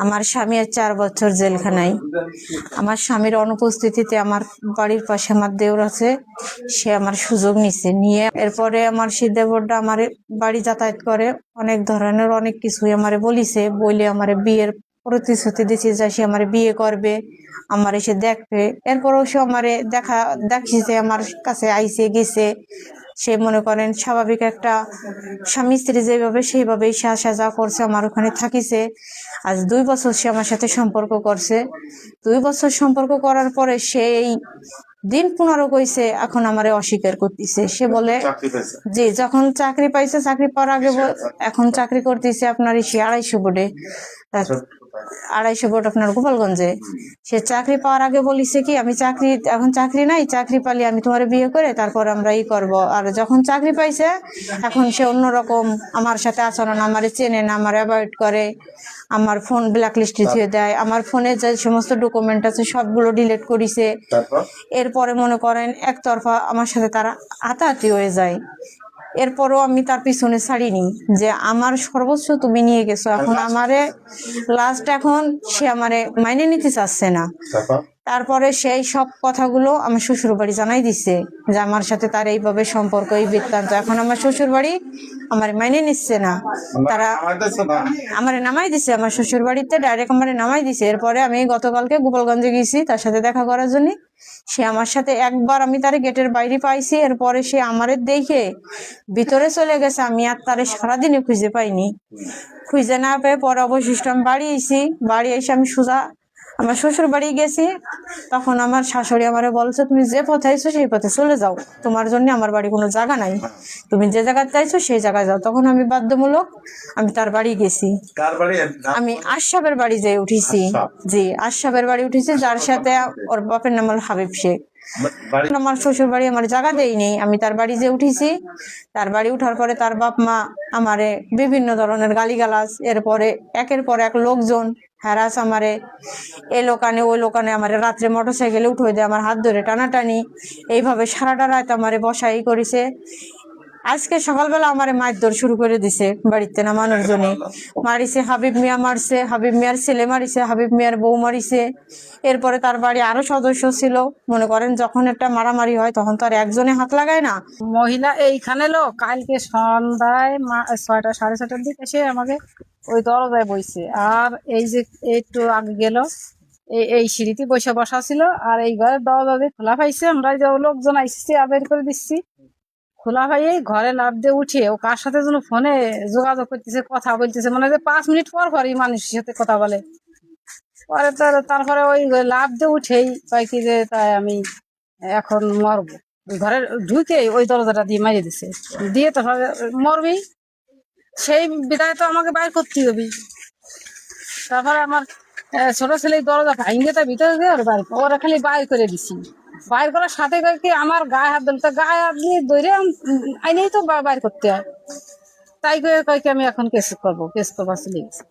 আমার স্বামী 4 বছর জেলখানায়। আমার স্বামীর অনুপস্থিতিতে আমার বাড়ির পাশে আমার দেওর আছে, সে আমার সুযোগ নিয়ে এরপরে আমার সেই দেবরটা আমার বাড়ি যাতায়াত করে, অনেক ধরনের অনেক কিছুই আমারে বলিছে, বলে আমার বিয়ের প্রতিশ্রুতি দিচ্ছে যে সে আমার বিয়ে করবে, আমার এসে দেখবে। এরপরও সে আমারে দেখিছে, আমার কাছে আইসে গেছে। সে মনে করেন স্বাভাবিক একটা স্বামী স্ত্রী যেভাবে সেইভাবেই সে আসা যা করছে, আমার ওখানে থাকিছে। আজ 2 বছর সে আমার সাথে সম্পর্ক করছে। 2 বছর সম্পর্ক করার পরে সেই দিন 15 কইছে, এখন আমারে অস্বীকার করতেছে। সে বলে জি, যখন চাকরি পাইছে, চাকরি পাওয়ার আগে এখন চাকরি করতেছে আপনার 250 বোর্ডে, 250 বোর্ড আপনার গোপালগঞ্জে। সে চাকরি পাওয়ার আগে বলিছে কি, আমি এখন চাকরি নাই, চাকরি পালি আমি তোমার বিয়ে করে তারপর আমরা করব। আর যখন চাকরি পাইছে এখন সে অন্যরকম আমার সাথে আচরণ, আমারে চেনে না, আমার অ্যাভয়েড করে, আমার ফোন ব্ল্যাক লিস্টে দিয়ে দেয়, আমার ফোনে যে সমস্ত ডকুমেন্ট আছে সবগুলো ডিলিট করিছে। এরপরে মনে করেন একতরফা আমার সাথে তারা হাতাহাতি হয়ে যায়। এরপরও আমি তার পিছনে ছাড়িনি, যে আমার সর্বোচ্চ তুমি নিয়ে গেছো, এখন আমারে লাস্ট এখন সে আমারে মাইনে নিতে চাচ্ছে না। তারপরে সেই সব কথাগুলো আমার শ্বশুর বাড়ি জানাই দিচ্ছে যে আমার সাথে তার এইভাবে সম্পর্ক, এই বৃত্তান্ত। এখন আমার শ্বশুর বাড়ি আমার মাইনে নিচ্ছে না, তারা আমারে নামাই দিছে, আমার শ্বশুর বাড়িতে ডাইরেক্ট আমারে নামাই দিছে। এরপরে আমি গতকালকে গোপালগঞ্জে গেছি তার সাথে দেখা করার জন্য। সে আমার সাথে একবার আমি তারে গেটের বাইরে পাইছি, এরপরে সে আমারে দেখে ভিতরে চলে গেছে। আমি আর তারে সারাদিনে খুঁজে পাইনি। খুঁজে না পেয়ে পরে অবশিষ্ট আমি বাড়ি এসে আমি সোজা আমার শ্বশুর বাড়ি গেছি। তখন আমার শাশুড়ি আমারে বলছে, তুমি যে পথে আইছো সেই পথে চলে যাও, তোমার জন্য আমার বাড়ি কোনো জায়গা নাই, তুমি যে জায়গায় চাইছো সেই জায়গায় যাও। তখন আমি বাধ্যমূলক আমি তার বাড়ি গেছি। আমি আশরাফের বাড়ি যেয়ে উঠেছি। জি, আশরাফের বাড়ি উঠেছি, যার সাথে ওর বাপের নাম হল হাবিব শেখ। আমার শ্বশুর বাড়ি আমার জায়গা দেয়নি, আমি তার বাড়ি যে উঠেছি। তার বাড়ি উঠার পরে তার বাপ মা আমারে বিভিন্ন ধরনের গালিগালাজ, এরপরে একের পর এক লোকজন হ্যারাস আমারে, এ লোকানে ওই লোকানে, আমারে রাত্রে মোটরসাইকেলে উঠে দেয়, আমার হাত ধরে টানাটানি, এইভাবে সারাটা রাত আমারে বসাই করেছে। আজকে সকালবেলা আমারে মারধর শুরু করে দিছে, বাড়িতে নামানোর জন্য মারিছে। হাবিব মিয়া মারছে, হাবিব মিয়ার ছেলে মারিছে, হাবিব মিয়ার বউ মারিছে। এরপরে তার বাড়ি আরো সদস্য ছিল। মনে করেন যখন একটা মারামারি হয় তখন তো আর একজনে হাত লাগায় না। মহিলা এইখানে লোক কালকে সন্ধ্যায় 6টা 6:30টার দিকে এসে আমাকে ওই দরজায় বইছে। আর এই যে একটু আগে গেল এই সিঁড়িতে বসা ছিল, আর এই ঘরের দরজা দিয়ে খোলা পাইছে। আমরা যে লোকজন আইসি বের করে দিচ্ছি, খোলা পাইয়ে ঘরে লাফ দিয়ে উঠে ও কার সাথে যেন ফোনে যোগাযোগ করতেছে, কথা বলতেছে, মানে যে 5 মিনিট পর পরই মানুষের সাথে কথা বলে। পরে তারপরে ওই লাফ দিয়ে উঠেই কয় কি যে তাই আমি এখন মরবো। ঘরের ঢুকে ওই দরজাটা দিয়ে মারিয়ে দিছে, দিয়ে তো মরবি, সেই বিদায় তো আমাকে বাইর করতে হবে। তারপরে আমার ছোট ছেলে দরজা ভাঙিয়ে তার ভিতরে দিয়ে ওরা খালি বাইর করে দিছি। বাইর করার সাথে কি আমার গায়ে হাত দিল, তো গায়ে হাত দিয়ে ধরে আইনেই তো বাইর করতে হয়। তাই করে কয় কি আমি এখন কেস করবো চলে গেছে।